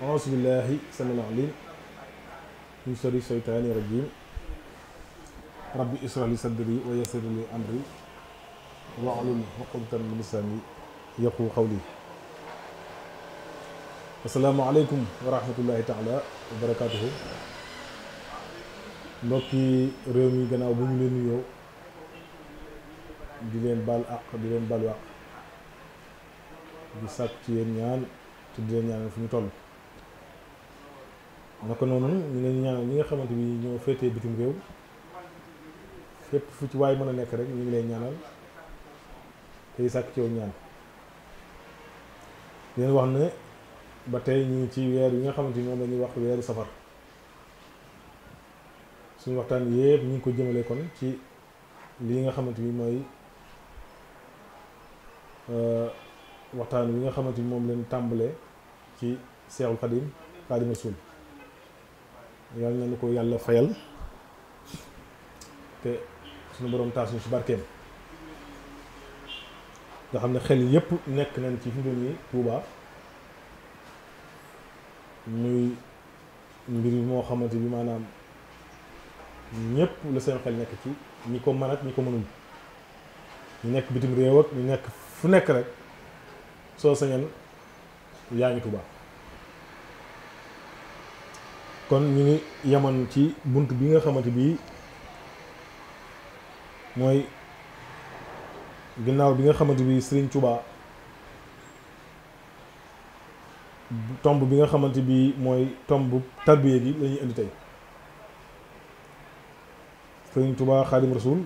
أعوذ بالله السميع العليم من شر الشيطان الرجيم ربي اشرح لي صدري ويسر لي أمري واحلل عقدة من لساني يفقهوا قولي. السلام عليكم ورحمة الله تعالى وبركاته. mbokki réew mi gannaaw bu ñu leen nuyoo di leen baal àq di leen baal wàq di sàkk ci yéen ñaan te di leen ñaanal fu ñu toll. naka noonu ñu leen ñaanal ñi nga xamante bi ñoo féetee bitim réew fépp fu ci waay mën a nekk rek ñu ngi lay ñaanal tey sàkk ci yow ñaan. di leen wax ne ba tey ñu ngi ci weer yi nga xamante ni moom la ñuy wax weeru safar. suñu waxtaan yépp ñu ngi ko jëmale kon ci lii nga xamante ni mooy waxtaan wi nga xamante ni moom leen tàmbalee ci Seexul Xadim Xaadimu Rasuul. yàlla nañu ko yàlla fayal te suñu boroom taas ñu ci barkeem nga xam ne xel yépp nekk nañ ci fi mu nii Tuubaa muy mbir moo xamante bi maanaam ñëpp la seen xel nekk ci ñi ko mën ak ñi ko mënul ñu nekk bitim réew ak ñu nekk fu nekk rek soo sañan yaa ngi Tuubaa. kon ñu ngi yemoon ci bunt bi nga xamante bii mooy ginnaaw bi nga xamante bi Sëriñ Tuubaa tomb bi nga xamante bi mooy tomb tarbiya gi la ñuy indi tey. Sëriñ Tuubaa Xaadimu Rasuul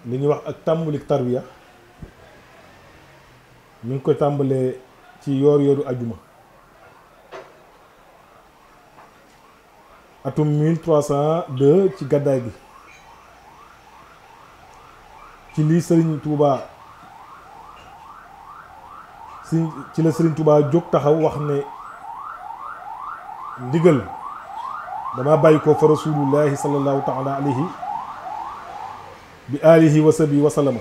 li ñuy wax ak tàmbalik tarbiya mi ngi koy tàmbalee ci yoor yooru ajjuma atum 1302 ci gàddaay gi ci lii Sëriñ Tuubaa ci la Sëriñ Tuubaa jóg taxaw wax ne ndigal dama bàyyi ko fa rasulullahi sallallahu taala alayhi bi alihi wa sabi wa salama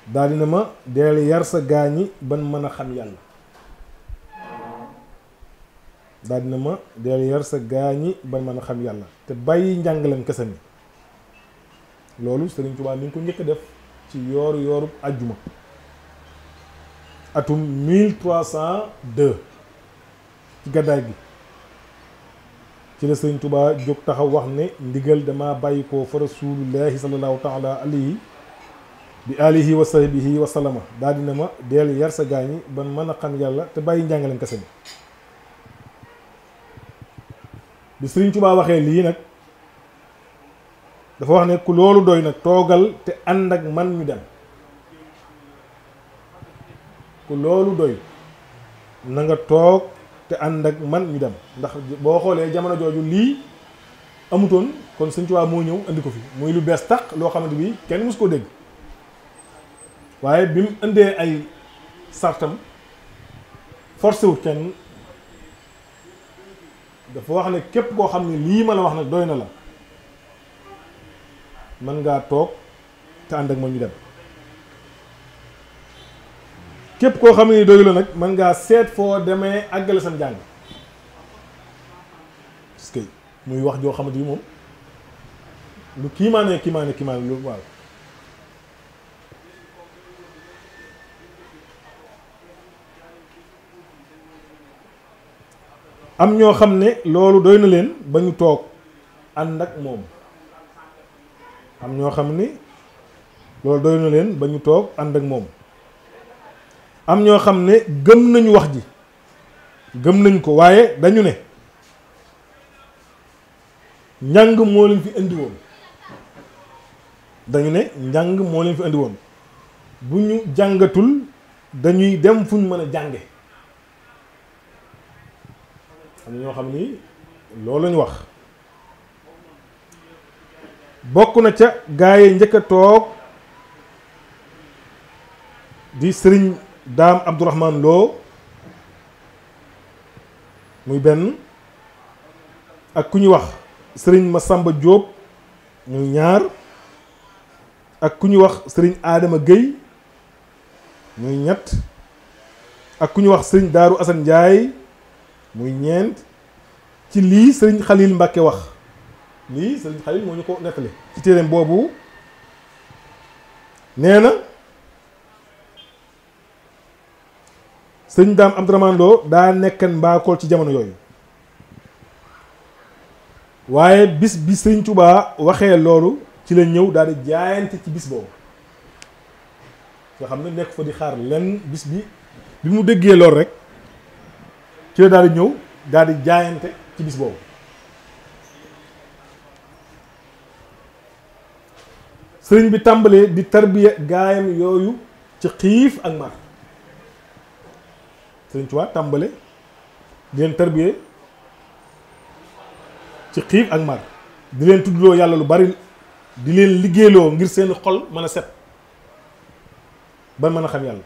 daal dina ma deel yar sa gaañi ban mën a xam yàlla daal dina ma deel yar sa gaañi ban mën a xam yàlla te bàyyi njàngalam kese mi. loolu Sëriñ Tuubaa mi ngi ko njëkk a def ci yoorub ajjuma atum 1302 ci gàddaay gi ci la Sëriñ Tuubaa jóg taxaw wax ne ndigal dama bàyyi ko fa rasulullahi sallallahu taala alayhi bi alihi wa sahbihi wa sallama daal dina ma deel yar sa gaañi ban mën a xam yàlla te bàyyi njàngaleem kese bi Sëriñ Tuubaa waxee lii nag dafa wax ne ku loolu doy nag toogal te ànd ak man ñu dem. ku loolu doy na nga toog te ànd ak man ñu dem ndax boo xoolee jamono jooju lii amutoon kon Sëriñ Tuubaa moo ñëw indi ko fi muy lu bees tàq loo xamante bi kenn mus koo dégg waaye bi mu indee ay sartam forcé wut kenn dafa wax ne képp koo xam ne lii ma la wax nag doy na la mën ngaa toog te ànd ak man ñu dem. képp koo xam ne doyu la nag mën ngaa seet foo demee àggale sam jàng parce que muy wax joo xamante bi moom lu kiimaane lu waaw. am ñoo xam ne loolu doy na leen ba ñu toog ànd ak moom. am ñoo xam ne loolu doy na leen ba ñu toog ànd ak moom. am ñoo xam ne gëm nañu wax ji gëm nañ ko waaye dañu ne njàng moo leen fi indi woon bu ñu jàngatul dañuy dem fu ñu mën a jànge. am na ñoo xam ni loolu lañu wax. bokk na ca gaaye njëkk a toog di Sëriñ Daam Abdourahman Lo muy benn ak ku ñuy wax Sëriñ Masamba Diop muy ñaar ak ku ñuy wax Sëriñ Adama Gueye muy ñett ak ku ñu wax sëriñ Daaru Asan Njaay muy ñeent ci lii sëriñ Xalil Mbàkke wax lii sëriñ Xalil moo ñu ko nettali ci téereem boobu nee na sëriñ Daam Abdourahmane Lo daa nekkan mbaakool ci jamono yooyu waaye bis bi sëriñ Tuubaa waxee loolu ci la ñëw daal di jaayante ci bis boobu nga xam ne nekk fa di xaar lenn bis bi mu déggee loolu rek ci la daal di ñëw daal di jaayante ci bis boobu sëriñ bi tàmbalee di tarbiya gaayam yooyu ci xiif ak mar sëriñ Tuubaa tàmbale di leen tarbiya ci xiif ak mar di leen tuddloo yàlla lu bari di leen liggéeyloo ngir seen xol mën a set ba mën a xam yàlla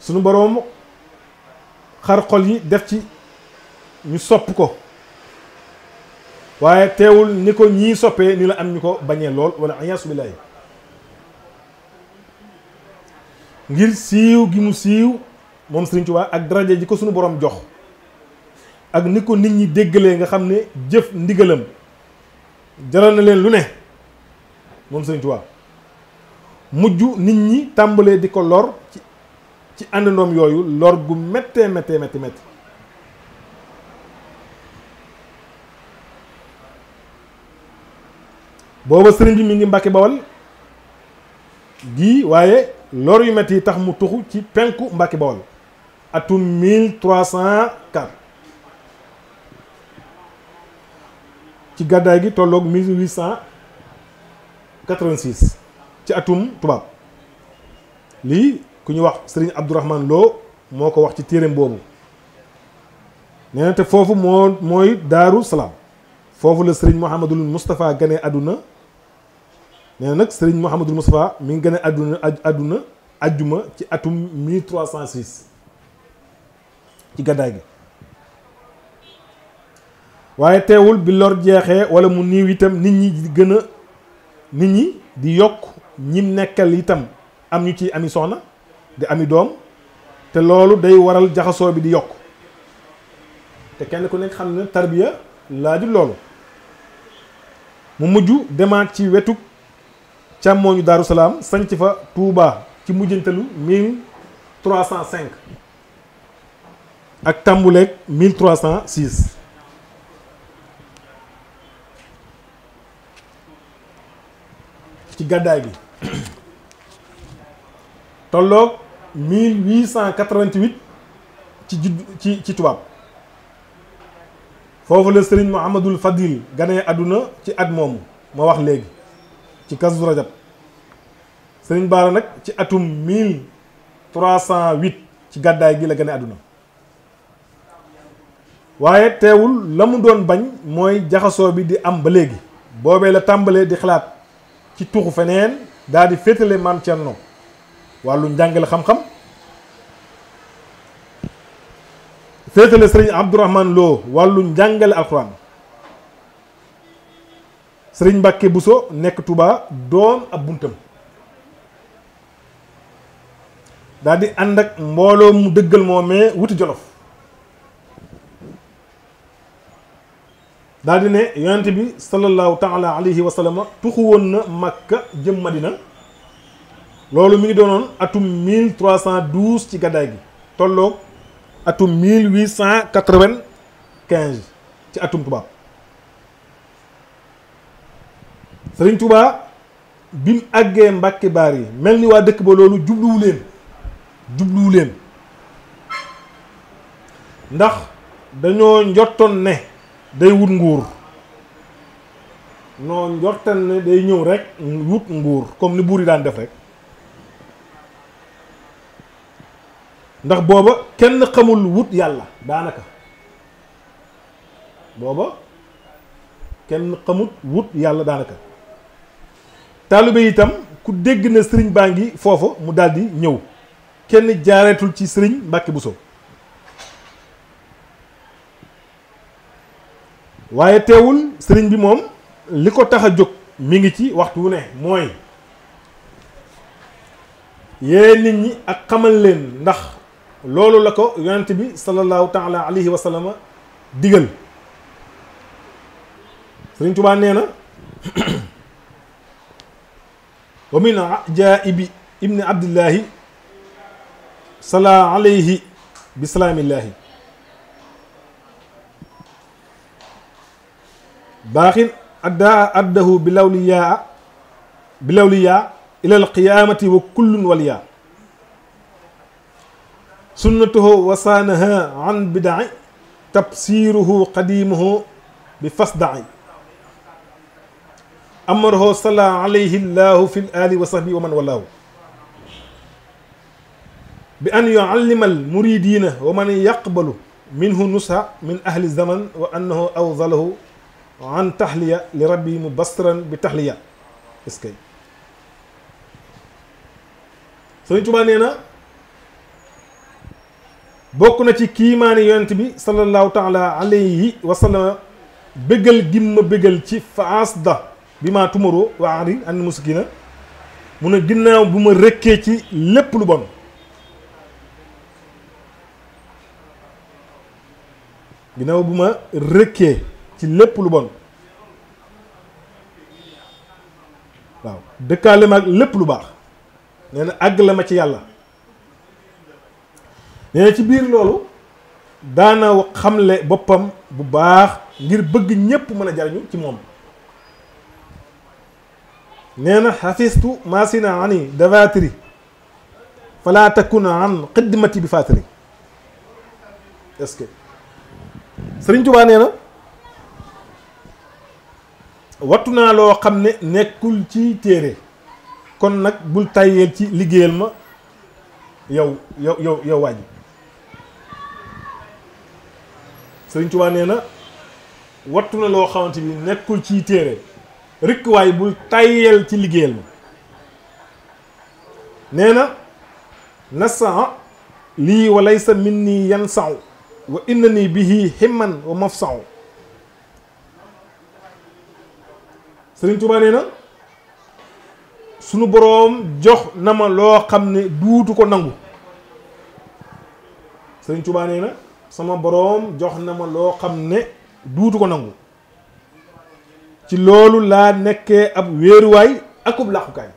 sunu boroom xar xol yi def ci ñu sopp ko waaye teewul ni ko ñii soppee ni la am ñu ko bañee lool wala ayaasu billaahi ngir siiw gi mu siiw moom Sëriñ Tuubaa ak daraja ji ko sunu boroom jox ak ni ko nit ñi déggalee nga xam ne jëf ndigalam jaral na leen lu ne moom Sëriñ Tuubaa mujj nit ñi tàmbalee di ko lor ci àndandoom yooyu lor gu méttee méttee métti métti booba sëriñ bi mi ngi Mbàkke Bawal gii waaye lor yu métti yi tax mu tuxu ci penku Mbàkke Bawal atum 1304 ci gàddaay gi tolloog 1886 ci atum tubaab lii ku ñu wax sëriñ Abdourahmane Lo moo ko wax ci téereem boobu nee na te foofu mooy Daaru Salaam foofu la sëriñ Mouhamadul Moustapha gane àdduna nee na nag sëriñ Mouhamadul Moustapha mi ngi gane àdduna ajjuma ci atum 1306 ci gàddaay gi waaye teewul bi lor jeexee wala mu niiw itam nit ñi di yokk ñim nekkal itam am ñu ci ami soxna di ami doom te loolu day waral jaxasoo bi di yokk te kenn ku nekk xam ne tarbiya laajul loolu mu mujj demaat ci wetu càmmooñu Daaru Salaam sanc fa Tuubaa ci mujjantalu 1305 ak tàmbuleeg 1306 ci gàddaay gi tolloog 1888 ci tubaab foofu la sëriñ Mouhamadul Fadil ganee àdduna ci at moomu ma wax léegi ci Kazu Rajab sëriñ Baara nag ci atum 1308 ci gàddaay gi la gane àdduna waaye teewul la mu doon bañ mooy jaxasoo bi di am ba léegi boobee la tàmbalee di xalaat ci tuxu feneen daal di féetale maam Cerno wàllu njàngale xam-xam féetale sëriñ Abdourahmane Lo wàllu njàngale alxuraan sëriñ Mbàkke Buso nekk Touba doon ab buntam daal di ànd ak mbooloo mu dëggal moomee wuti Jolof daal di ne yonent bi sallallahu taala alayhi wa sallam tuxu woon na Makka jëm Madina loolu mi ngi doonoon atum 1312 ci gàddaay gi tolloog atum 1895 ci atum tubaab Sëriñ Tuubaa bi mu àggee Mbàkke Baari mel ni waa dëkk ba loolu jubluwu leen ndax dañoo njottoon ne day wut nguur noo njottan ne day ñëw rek wut nguur comme ni buur yi daan def rek ndax booba kenn xamul wut yàlla daanaka booba kenn xamut wut yàlla daanaka taalibe itam ku dégg na sëriñ baa ngi foofa mu daldi ñëw kenn jaareetul ci sëriñ Mbàkke Buso waaye teewul sëriñ bi moom li ko tax a jóg mi ngi ci waxtu wu ne mooy yee nit ñi ak xamal leen ndax loolu la ko yonent bi sallallahu taala alayhi wa sallam digal Sëriñ Tuubaa nee na wa min ajaibi ibni abdillahi sala alayhi bi salaamillaahi baaxin addahu bi lawliyaa ila alqiyaamati wa kullun waliyaa sunnatuhu wasaanaha an bidai tabsiruhu qadimuhu bi fasdai amarahu salla alayhi llahu fi ali wa sahbi wa man walaahu bi an yuallima almuridina wa man yaqbalu minhu nusha min ahli zaman wa annahu awzalahu an tahliya li rabbi mubassaran bi tahliya est-ce que Sëriñ Tuubaa nee na bokk na ci kiimaani yonent bi sallallahu taala alayhi wa sallam bégal gimma bégal ci faasda bi maa tumaroo wa ari an muskina mun a ginnaaw bu ma rëkkee ci lépp lu bon ginnaaw bu ma rëkkee ci lépp lu bon waaw dëkkaale ma ak lépp lu baax nee na àgg la ma ci yàlla nee na ci biir loolu daana xamle boppam bu baax ngir bëgg ñépp mën a jariñu ci moom nee na xafistu masina ani davatiri fala takuna an xidmati bi fatiri est-ce que Sëriñ Tuubaa nee na wattu naa loo xam ne nekkul ci téere kon nag bul tayyeel ci liggéeyal ma yow waaj Sëriñ Tuubaa nee na wattu na loo xamante bi nekkul ci téere rikk waay bul tayyeel ci liggéeyal ma nee na nasaa lii wa laysa minni yansau wa innani bihi himman wa mafsau Sëriñ Tuubaa nee na sunu boroom jox na ma loo xam ne duutu ko nangu Sëriñ Tuubaa nee na sama boroom jox na ma loo xam ne duutu ko nangu ci loolu laa nekkee ab wéeruwaay akub làqukaay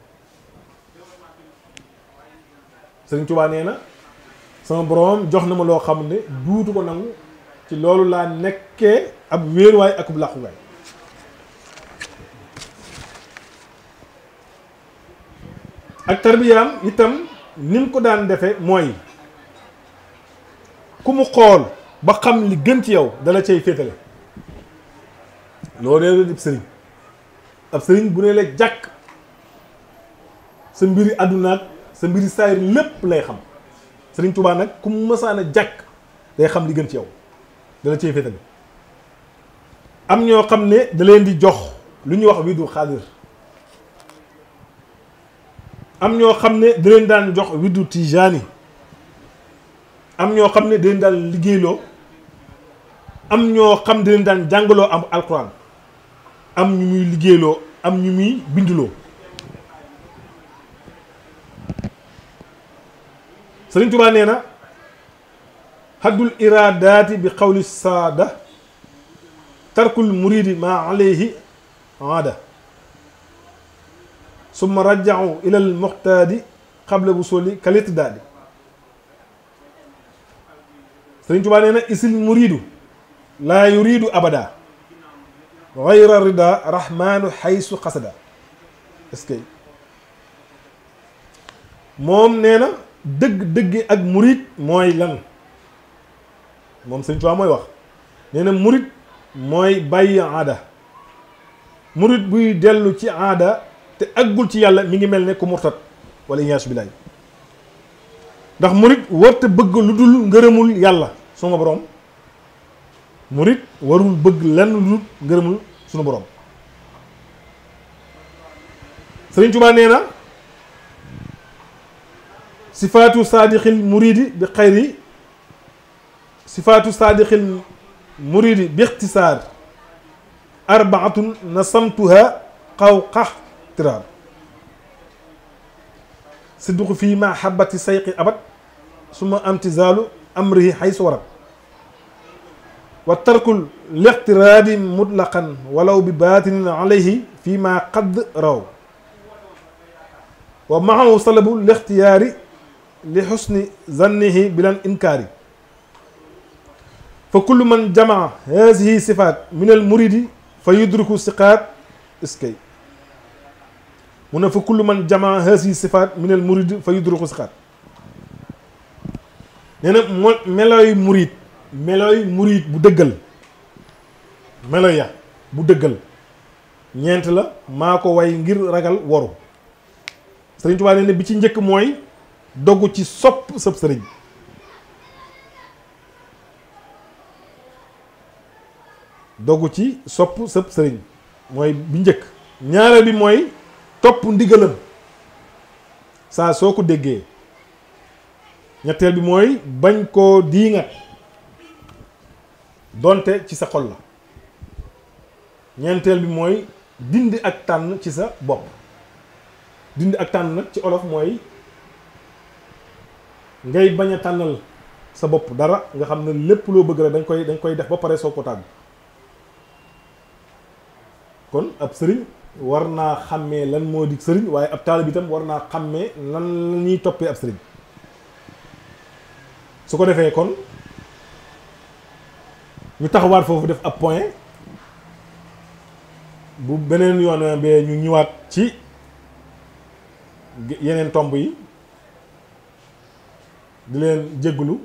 Sëriñ Tuubaa nee na sama boroom jox na ma loo xam ne duutu ko nangu ci loolu laa nekkee ab wéeruwaay akub làqukaay ak tarbiyaam itam ni mu ko daan defe mooy ku mu xool ba xam li gën ci yow dala cay féetale loolu dee ab sëriñ bu ne la jàkk sa mbiri àdduna ak sa mbiri saayir lépp lay xam Sëriñ Tuubaa nag ku mu mësaan a jàkk day xam li gën ci yow dala cay féetale am ñoo xam ne da leen di jox lu ñuy wax widu xaadir am ñoo xam ne da leen daan jox widdu tijaani am ñoo xam ne da leen daan liggéeyloo am ñoo xam da leen daan jàngaloo am alquran am ñu muy liggéeyloo am ñu muy binduloo Sëriñ Tuubaa nee na haddul iradaati bi xawli saada tarkul muridi ma alayhi aada summa rajau ila al muxtaadi qabla wusuli kalitdaadi Sëriñ Tuubaa nee na isil muridu laa yuridu abada gayra rida rahmanu xaysu xasada est-ce que moom nee na dëgg-dëgg ak murid mooy lan moom Sëriñ Tuubaa mooy wax nee na murid mooy bàyyi aada murid buy dellu ci aada te aggul ci yàlla mi ngi mel ne ku murtat wala iyaasu billaay ndax murit warta bëgg lu dul ngërëmul yàlla suma borom murit warul bëgg lenn lu dul ngërëmul sunu borom Sëriñ Tuubaa nee na sifaatu saadixil muridi bi xayri sifaatu saadixil muridi bi ixtisaar arbaatun nasamtuha xaw xax tiraar sidduqu fii ma habati sayqi abat suma amtizaalu amrihi haysu warat wa tarkul lixtiraadi mutlaqan walaw bi baatinin alayhi fii ma qad raw wa maahu salabu lixtiyaari li xusni zannihi bilan inkaari fa kullu man jamaa haadihi sifaat min al muridi fa yudriku siqaat iskay mu ne fa kullu man jamaa haadihi sifaat min al muridi fa yudriku siqaat nee na melooy murid bu dëggal melo ya bu dëggal ñeent la maa ko way ngir ragal waru Sëriñ Tuubaa nee na bi ci njëkk mooy doggu ci sopp sëb sëriñ doggu ci sopp sëb sëriñ mooy bi njëkk ñaareel bi mooy topp ndigalam saa soo ko déggee ñetteel bi mooy bañ koo diingat donte ci sa xol la ñeenteel bi mooy dindi ak tànn ci sa bopp dindi ak tànn nag ci olof mooy ngay bañ a tànnal sa bopp dara nga xam ne lépp loo bëgg rek dañ koy def ba pare soo ko tàgg kon ab sëriñ war naa xàmmee lan moo di sëriñ waaye ab taalibe itam war naa xàmmee lan la ñuy toppee ab sëriñ su ko defee kon ñu taxawaat foofu def ab point bu beneen yoon bee ñu ñëwaat ci yeneen tomb yi di leen jéggulu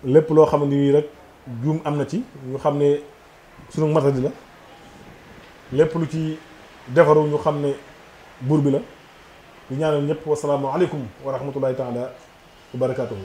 lépp loo xam ne nii rek juum am na ci ñu xam ne sunu matadi la lépp lu ci defaru ñu xam ne buur bi la di ñaanal ñëpp wasalaamu aleykum wa rahmatullahi taala wa barakatuhu